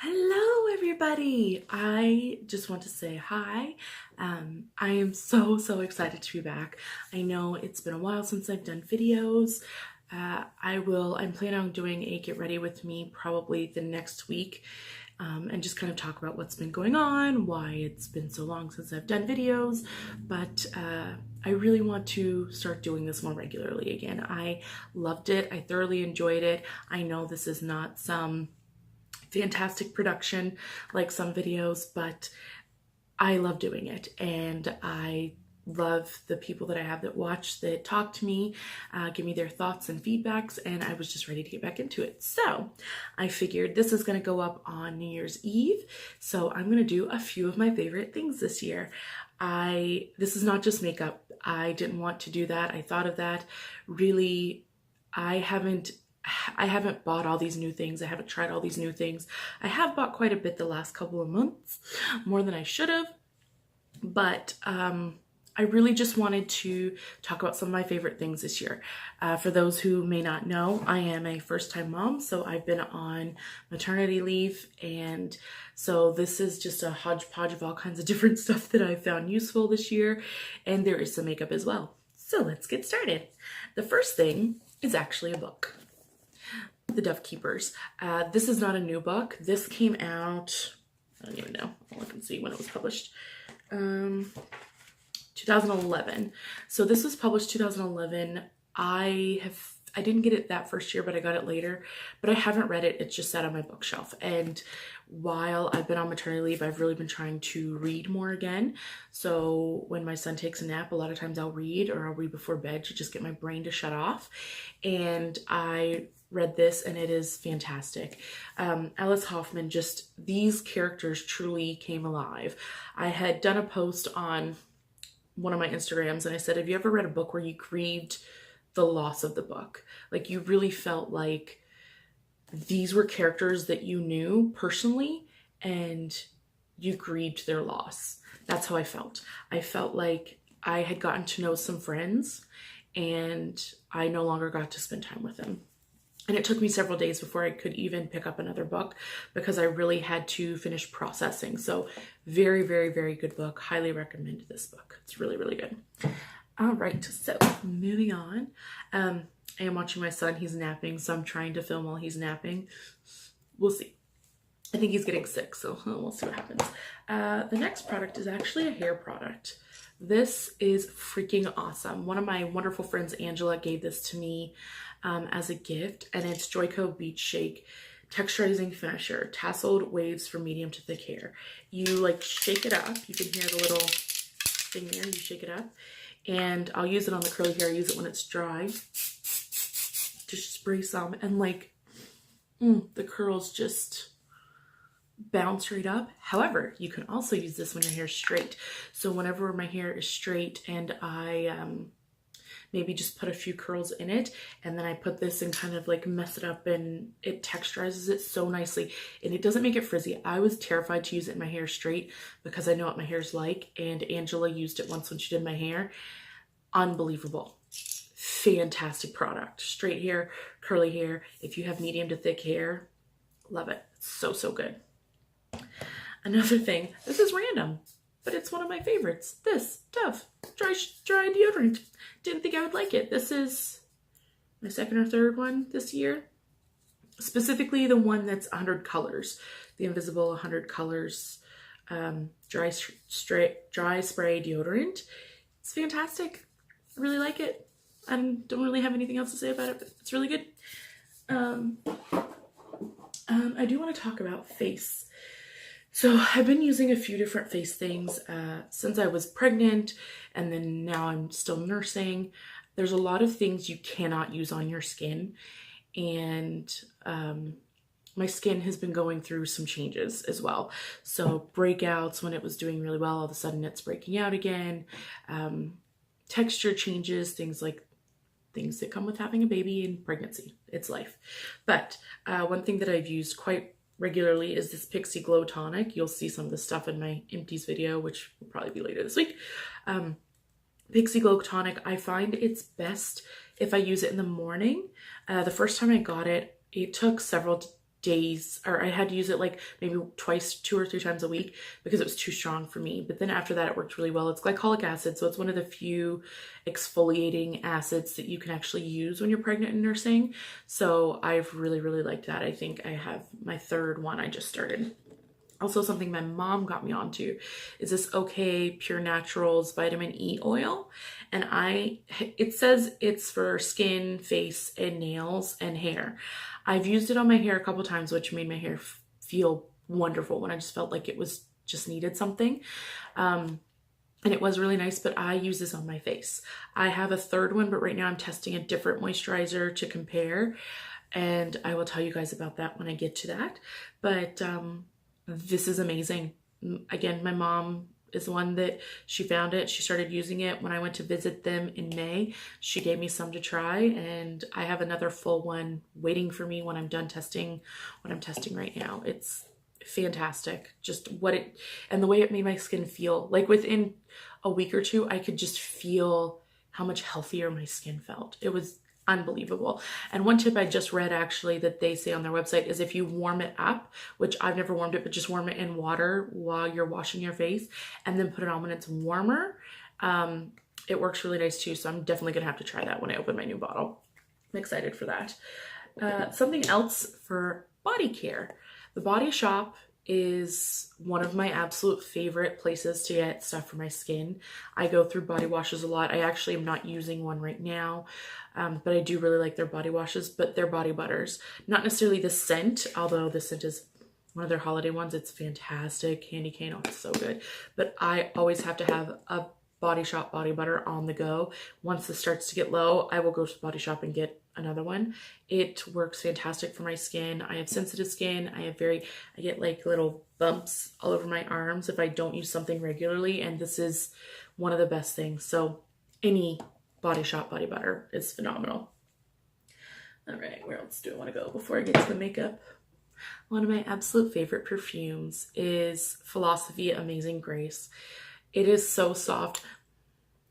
Hello everybody! I just want to say hi. I am so excited to be back. I know it's been a while since I've done videos. I'm planning on doing a get ready with me probably the next week and just kind of talk about what's been going on, why it's been so long since I've done videos, but I really want to start doing this more regularly again. I loved it. I thoroughly enjoyed it. I know this is not some fantastic production like some videos, but I love doing it, and I love the people that I have that watch, that talk to me, give me their thoughts and feedbacks, and I was just ready to get back into it. So I figured this is going to go up on New Year's Eve, so I'm going to do a few of my favorite things this year. This is not just makeup. I didn't want to do that. I thought of that. Really, I haven't bought all these new things. I haven't tried all these new things. I have bought quite a bit the last couple of months, more than I should have, but I really just wanted to talk about some of my favorite things this year. For those who may not know, I am a first-time mom, so I've been on maternity leave, and so this is just a hodgepodge of all kinds of different stuff that I found useful this year, and there is some makeup as well. So let's get started. The first thing is actually a book. The Dove Keepers. This is not a new book. This came out, I don't even know. I'll look and see when it was published. 2011. So this was published 2011. I didn't get it that first year, but I got it later. But I haven't read it. It's just sat on my bookshelf. And while I've been on maternity leave, I've really been trying to read more again. So when my son takes a nap, a lot of times I'll read, or I'll read before bed to just get my brain to shut off. And I read this, and it is fantastic. Alice Hoffman, just these characters truly came alive. I had done a post on one of my Instagrams, and I said, have you ever read a book where you grieved the loss of the book? Like, you really felt like these were characters that you knew personally and you grieved their loss. That's how I felt. I felt like I had gotten to know some friends and I no longer got to spend time with them. And it took me several days before I could even pick up another book because I really had to finish processing. So very good book. Highly recommend this book. It's really good. All right, so moving on. I am watching my son. He's napping, so I'm trying to film while he's napping. We'll see. I think he's getting sick, so we'll see what happens. The next product is actually a hair product. This is freaking awesome. One of my wonderful friends, Angela, gave this to me as a gift, and it's Joico Beach Shake Texturizing Finisher, Tasseled Waves for Medium to Thick Hair. You like shake it up. You can hear the little thing there. You shake it up, and I'll use it on the curly hair. I use it when it's dry. Just spray some, and like the curls just bounce right up. However, you can also use this when your hair is straight. So whenever my hair is straight and I maybe just put a few curls in it, and then I put this and kind of like mess it up, and it texturizes it so nicely, and it doesn't make it frizzy. I was terrified to use it in my hair straight because I know what my hair's like, and Angela used it once when she did my hair. Unbelievable. Fantastic product. Straight hair, curly hair. If you have medium to thick hair, love it. It's so good. Another thing, this is random, but it's one of my favorites. This Dove dry deodorant. Didn't think I would like it. This is my second or third one this year. Specifically the one that's 100 colors. The Invisible 100 colors dry spray deodorant. It's fantastic. I really like it. I don't really have anything else to say about it, but it's really good. I do want to talk about face. So I've been using a few different face things since I was pregnant, and then now I'm still nursing. There's a lot of things you cannot use on your skin, and my skin has been going through some changes as well. So breakouts, when it was doing really well, all of a sudden it's breaking out again. Texture changes, things that come with having a baby and pregnancy. It's life. But one thing that I've used quite regularly is this Pixie Glow Tonic. You'll see some of the stuff in my empties video, which will probably be later this week. Pixie Glow Tonic, I find it's best if I use it in the morning. The first time I got it, it took several days, or I had to use it like maybe twice, 2 or 3 times a week because it was too strong for me. But then after that, it worked really well. It's glycolic acid, so it's one of the few exfoliating acids that you can actually use when you're pregnant and nursing. So I've really, really liked that. I think I have my 3rd one I just started. Also, something my mom got me onto is this OK Pure Naturals vitamin E oil. And it says it's for skin, face, and nails and hair. I've used it on my hair a couple times, which made my hair feel wonderful when I just felt like it was just needed something. And it was really nice, but I use this on my face. I have a 3rd one, but right now I'm testing a different moisturizer to compare. And I will tell you guys about that when I get to that. But this is amazing. Again, my mom is the one that she found it. She started using it when I went to visit them in May. She gave me some to try, and I have another full one waiting for me when I'm done testing what I'm testing right now. It's fantastic. Just and the way it made my skin feel. Like within a week or 2, I could just feel how much healthier my skin felt. It was unbelievable. And one tip I just read actually that they say on their website is if you warm it up, which I've never warmed it, but just warm it in water while you're washing your face and then put it on when it's warmer, it works really nice too. So I'm definitely gonna have to try that when I open my new bottle. I'm excited for that. Something else for body care. The Body Shop is one of my absolute favorite places to get stuff for my skin. I go through body washes a lot. I actually am not using one right now, but I do really like their body washes, but their body butters. Not necessarily the scent, although the scent is one of their holiday ones. It's fantastic. Candy cane, oh, it's so good. But I always have to have a Body Shop body butter on the go. Once this starts to get low, I will go to the Body Shop and get another one. It works fantastic for my skin. I have sensitive skin. I get like little bumps all over my arms if I don't use something regularly, and this is one of the best things. So any Body Shop body butter is phenomenal. All right, where else do I want to go before I get to the makeup? One of my absolute favorite perfumes is Philosophy Amazing Grace. It is so soft.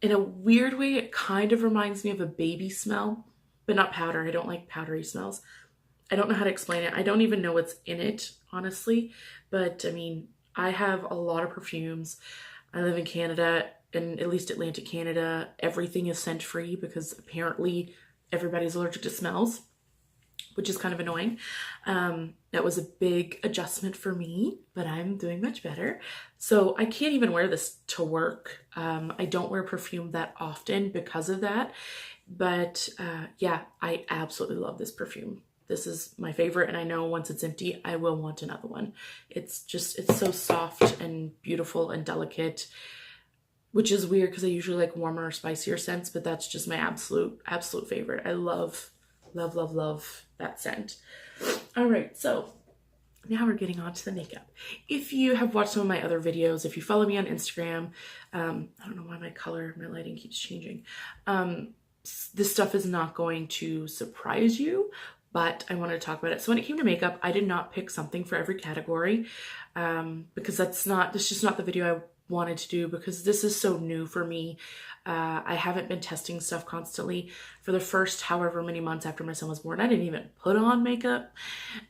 In a weird way, it kind of reminds me of a baby smell, but not powder. I don't like powdery smells. I don't know how to explain it. I don't even know what's in it, honestly. But I mean, I have a lot of perfumes. I live in Canada, in at least Atlantic Canada. Everything is scent free because apparently everybody's allergic to smells, which is kind of annoying. That was a big adjustment for me, but I'm doing much better. So I can't even wear this to work. I don't wear perfume that often because of that. But yeah, I absolutely love this perfume. This is my favorite, and I know once it's empty, I will want another one. It's so soft and beautiful and delicate, which is weird because I usually like warmer or spicier scents, but that's just my absolute favorite. I love that scent. All right, so now we're getting on to the makeup. If you have watched some of my other videos, if you follow me on Instagram, I don't know why my lighting keeps changing. This stuff is not going to surprise you, but I wanted to talk about it. So when it came to makeup, I did not pick something for every category because that's just not the video I wanted to do, because this is so new for me. I haven't been testing stuff constantly for the first however many months after my son was born. I didn't even put on makeup,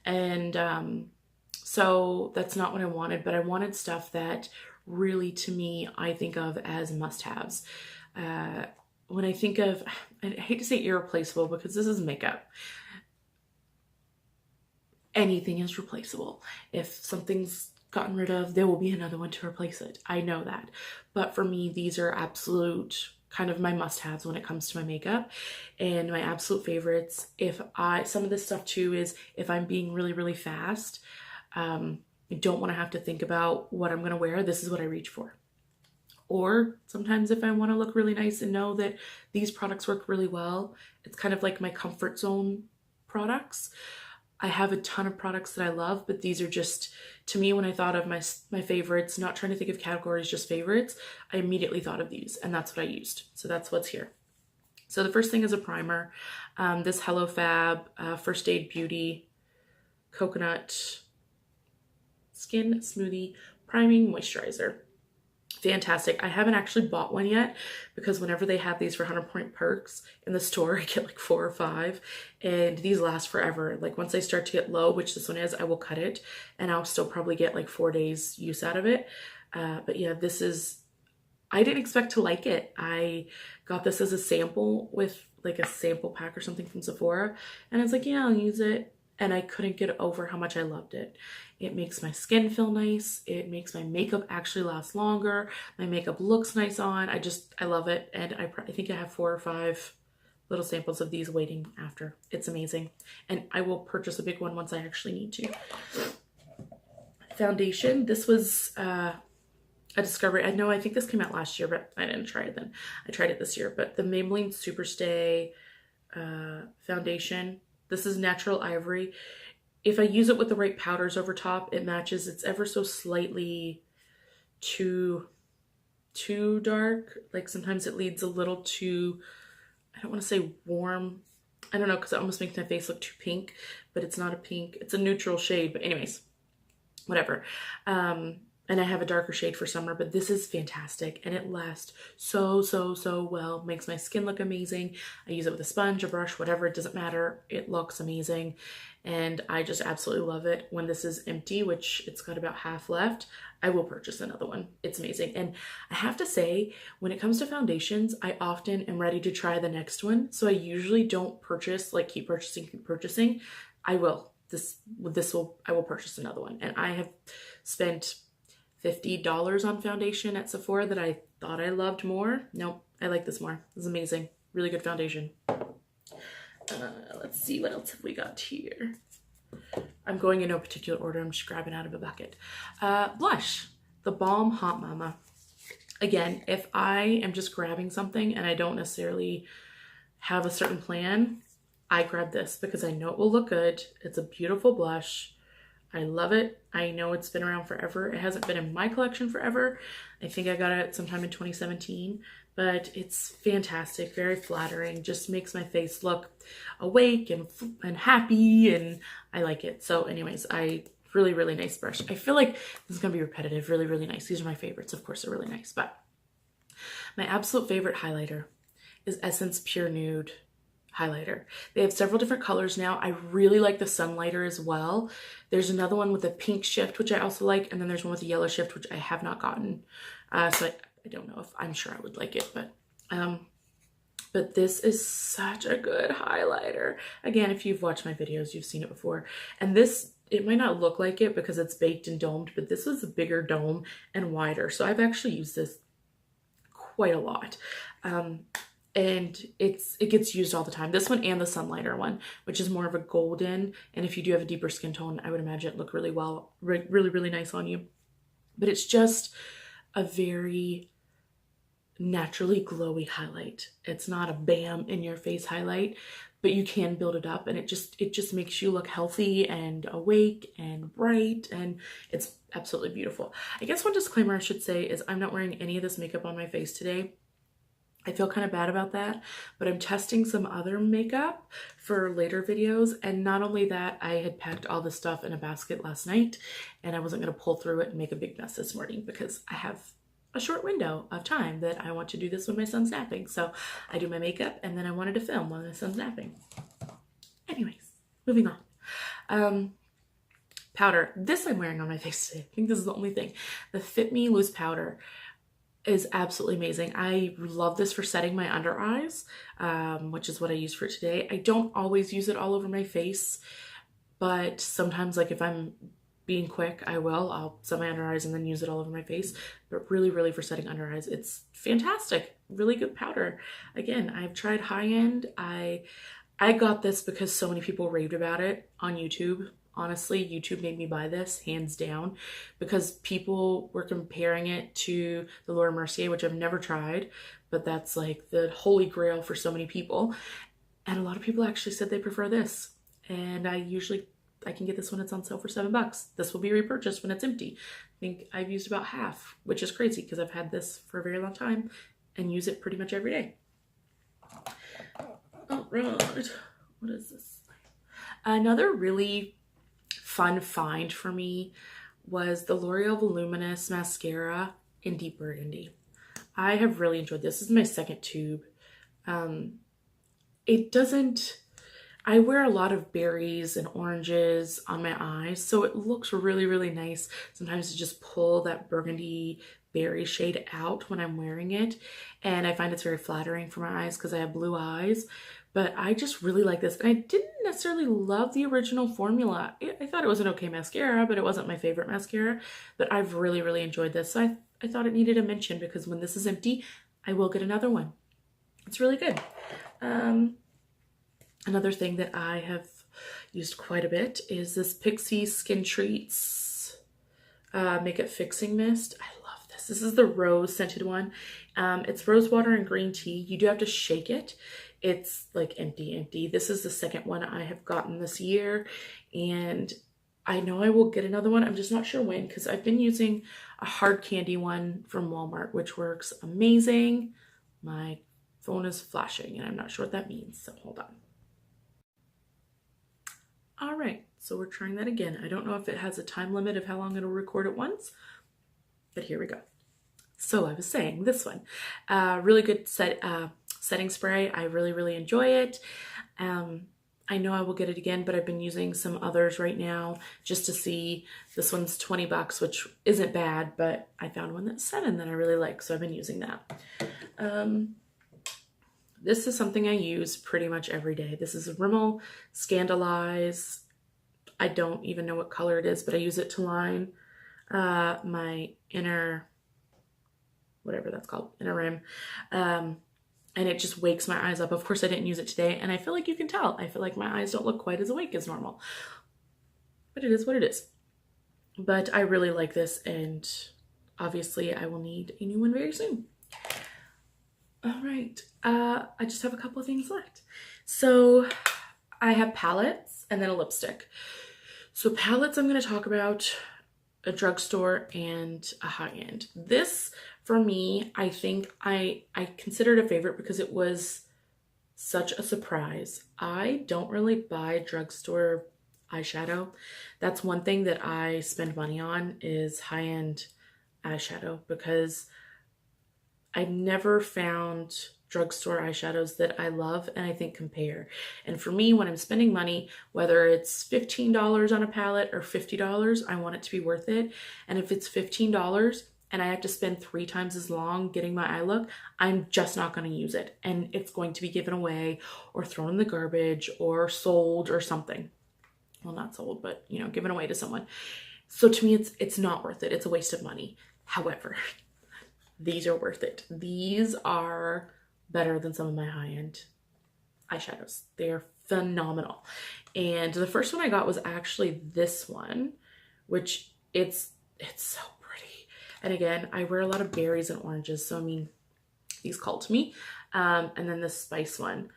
and so that's not what I wanted, but I wanted stuff that really, to me, I think of as must-haves. When I think of, I hate to say irreplaceable because this is makeup. Anything is replaceable. If something's gotten rid of, there will be another one to replace it. I know that. But for me, these are absolute kind of my must-haves when it comes to my makeup. And my absolute favorites, some of this stuff too is if I'm being really, really fast, I don't want to have to think about what I'm going to wear. This is what I reach for. Or sometimes if I want to look really nice and know that these products work really well, it's kind of like my comfort zone products. I have a ton of products that I love, but these are just, to me, when I thought of my favorites, not trying to think of categories, just favorites, I immediately thought of these, and that's what I used. So that's what's here. So the first thing is a primer. This Hello Fab First Aid Beauty Coconut Skin Smoothie Priming Moisturizer. fantastic. I haven't actually bought one yet because whenever they have these for 100 point perks in the store, I get like 4 or 5, and these last forever. Like once they start to get low, which this one is, I will cut it and I'll still probably get like 4 days use out of it. But yeah, this is, I didn't expect to like it. I got this as a sample with like a sample pack or something from Sephora, and I was like, yeah, I'll use it. And I couldn't get over how much I loved it. It makes my skin feel nice. It makes my makeup actually last longer. My makeup looks nice on. I love it. And I think I have 4 or 5 little samples of these waiting after. It's amazing. And I will purchase a big one once I actually need to. Foundation. This was a discovery. I think this came out last year, but I didn't try it then. I tried it this year. But the Maybelline Superstay foundation. This is natural ivory. If I use it with the right powders over top, it matches. It's ever so slightly too dark. Like sometimes it leads a little too, I don't want to say warm. I don't know, because it almost makes my face look too pink, but it's not a pink. It's a neutral shade, but anyways, whatever. And I have a darker shade for summer, but this is fantastic and it lasts so well. Makes my skin look amazing. I use it with a sponge, a brush, whatever, it doesn't matter. It looks amazing and I just absolutely love it. When this is empty, which it's got about half left, I will purchase another one. It's amazing. And I have to say, when it comes to foundations, I often am ready to try the next one. So I usually don't purchase, like keep purchasing. I will purchase another one. And I have spent $50 on foundation at Sephora that I thought I loved more. Nope, I like this more. This is amazing. Really good foundation. Let's see, what else have we got here? I'm going in no particular order. I'm just grabbing out of a bucket. Blush, the Balm Hot Mama. Again, if I am just grabbing something and I don't necessarily have a certain plan, I grab this because I know it will look good. It's a beautiful blush. I love it. I know it's been around forever. It hasn't been in my collection forever. I think I got it sometime in 2017, but it's fantastic, very flattering, just makes my face look awake and happy, and I like it. So anyways, really nice brush. I feel like this is gonna be repetitive, really nice. These are my favorites. Of course, they're really nice, but my absolute favorite highlighter is Essence Pure Nude highlighter. They have several different colors now. I really like the Sunlighter as well. There's another one with a pink shift, which I also like, and then there's one with a yellow shift, which I have not gotten. So I don't know if I'm sure I would like it, but this is such a good highlighter. Again, if you've watched my videos, you've seen it before. And this, it might not look like it because it's baked and domed, but this was a bigger dome and wider. So I've actually used this quite a lot. And it gets used all the time. This one and the Sunlighter one, which is more of a golden. And if you do have a deeper skin tone, I would imagine it look really well, really nice on you. But it's just a very naturally glowy highlight. It's not a bam in your face highlight, but you can build it up, and it just makes you look healthy and awake and bright, and it's absolutely beautiful. I guess one disclaimer I should say is I'm not wearing any of this makeup on my face today. I feel kind of bad about that, but I'm testing some other makeup for later videos. And not only that, I had packed all this stuff in a basket last night and I wasn't going to pull through it and make a big mess this morning because I have a short window of time that I want to do this when my son's napping. So I do my makeup and then I wanted to film when my son's napping. Anyways, moving on. Powder. This I'm wearing on my face today. I think this is the only thing. The Fit Me Loose Powder is absolutely amazing. I love this for setting my under eyes, which is what I use for today. I don't always use it all over my face, but sometimes, like if I'm being quick, I'll set my under eyes and then use it all over my face. But really for setting under eyes, it's fantastic. Really good powder. Again, I've tried high end. I got this because so many people raved about it on YouTube. Honestly, YouTube made me buy this, hands down, because people were comparing it to the Laura Mercier, which I've never tried, but that's like the holy grail for so many people. And a lot of people actually said they prefer this. And I can get this when it's on sale for $7. This will be repurchased when it's empty. I think I've used about half, which is crazy because I've had this for a very long time and use it pretty much every day. All right, what is this? Another really fun find for me was the L'Oreal Voluminous mascara in Deep Burgundy. I have really enjoyed this. This is my second tube. It doesn't, I wear a lot of berries and oranges on my eyes, so it looks really, really nice sometimes to just pull that burgundy berry shade out when I'm wearing it. And I find it's very flattering for my eyes because I have blue eyes. But I just really like this. And I didn't necessarily love the original formula. I thought it was an okay mascara, but it wasn't my favorite mascara. But I've really, really enjoyed this. So I thought it needed a mention because when this is empty, I will get another one. It's really good. Another thing that I have used quite a bit is this Pixie Skin Treats Makeup Fixing Mist. I love this. This is the rose scented one. It's rose water and green tea. You do have to shake it. It's like empty. This is the second one I have gotten this year, and I know I will get another one. I'm just not sure when because I've been using a hard candy one from Walmart, which works amazing. My phone is flashing and I'm not sure what that means, so hold on. All right, so we're trying that again. I don't know if it has a time limit of how long it'll record at once, but here we go. So I was saying this one, really good setting spray. I really, really enjoy it. I know I will get it again, but I've been using some others right now just to see. This one's 20 bucks, which isn't bad, but I found one that's $7 that I really like, so I've been using that. This is something I use pretty much every day. This is a Rimmel Scandaleyes. I don't even know what color it is, but I use it to line my inner, whatever that's called, inner rim. And it just wakes my eyes up. Of course, I didn't use it today, and I feel like you can tell. I feel like my eyes don't look quite as awake as normal. But it is what it is. But I really like this, and obviously I will need a new one very soon. All right, I just have a couple of things left. So I have palettes and then a lipstick. So palettes, I'm going to talk about a drugstore and a high-end. This, for me, I think I considered a favorite because it was such a surprise. I don't really buy drugstore eyeshadow. That's one thing that I spend money on is high-end eyeshadow because I've never found drugstore eyeshadows that I love and I think compare. And for me, when I'm spending money, whether it's $15 on a palette or $50, I want it to be worth it. And if it's $15 and I have to spend 3 times as long getting my eye look, I'm just not going to use it. And it's going to be given away or thrown in the garbage or sold or something. Well, not sold, but you know, given away to someone. So to me, it's not worth it. It's a waste of money. However, these are worth it. These are better than some of my high-end eyeshadows. They're phenomenal. And the first one I got was actually this one, which it's so pretty. And again, I wear a lot of berries and oranges, so I mean, these call to me. And then this spice one.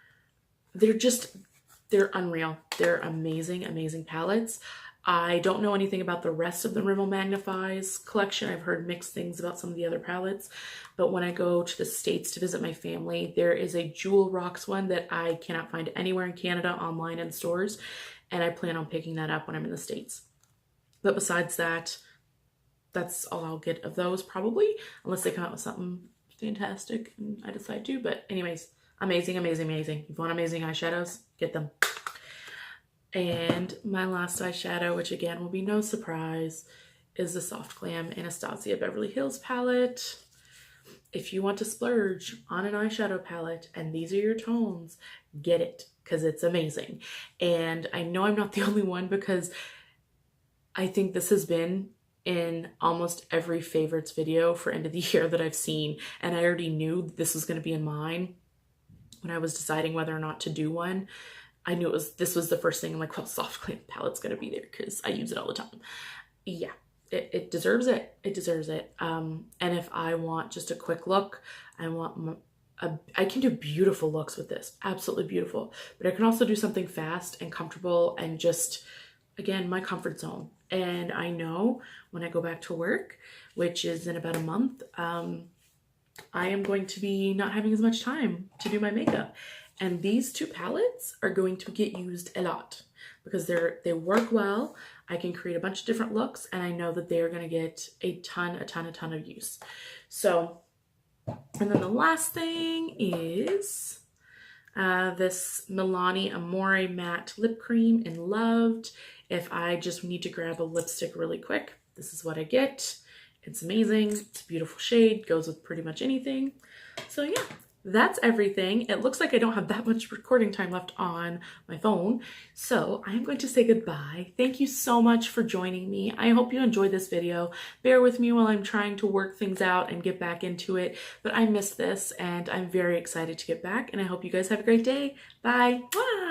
They're unreal. They're amazing, amazing palettes. I don't know anything about the rest of the Rimmel Magnifies collection. I've heard mixed things about some of the other palettes, but when I go to the States to visit my family, there is a Jewel Rocks one that I cannot find anywhere in Canada, online in stores, and I plan on picking that up when I'm in the States. But besides that, that's all I'll get of those probably, unless they come out with something fantastic and I decide to. But anyways, amazing, amazing, amazing. If you want amazing eyeshadows, get them. And my last eyeshadow, which again will be no surprise, is the Soft Glam Anastacio Beverly Hills palette. If you want to splurge on an eyeshadow palette and these are your tones, get it because it's amazing. And I know I'm not the only one because I think this has been in almost every favorites video for end of the year that I've seen. And I already knew this was going to be in mine when I was deciding whether or not to do one. I knew this was the first thing. I'm like, well, Soft Glam palette's going to be there because I use it all the time. Yeah, it deserves it. It deserves it. And if I want just a quick look, I can do beautiful looks with this. Absolutely beautiful. But I can also do something fast and comfortable and just, again, my comfort zone. And I know when I go back to work, which is in about a month, I am going to be not having as much time to do my makeup. And these two palettes are going to get used a lot because they work well. I can create a bunch of different looks, and I know that they are going to get a ton of use. So, and then the last thing is this Milani Amore Matte Lip Cream in Loved. If I just need to grab a lipstick really quick, this is what I get. It's amazing. It's a beautiful shade. Goes with pretty much anything. So yeah, that's everything. It looks like I don't have that much recording time left on my phone. So I'm going to say goodbye. Thank you so much for joining me. I hope you enjoyed this video. Bear with me while I'm trying to work things out and get back into it. But I missed this and I'm very excited to get back. And I hope you guys have a great day. Bye. Bye.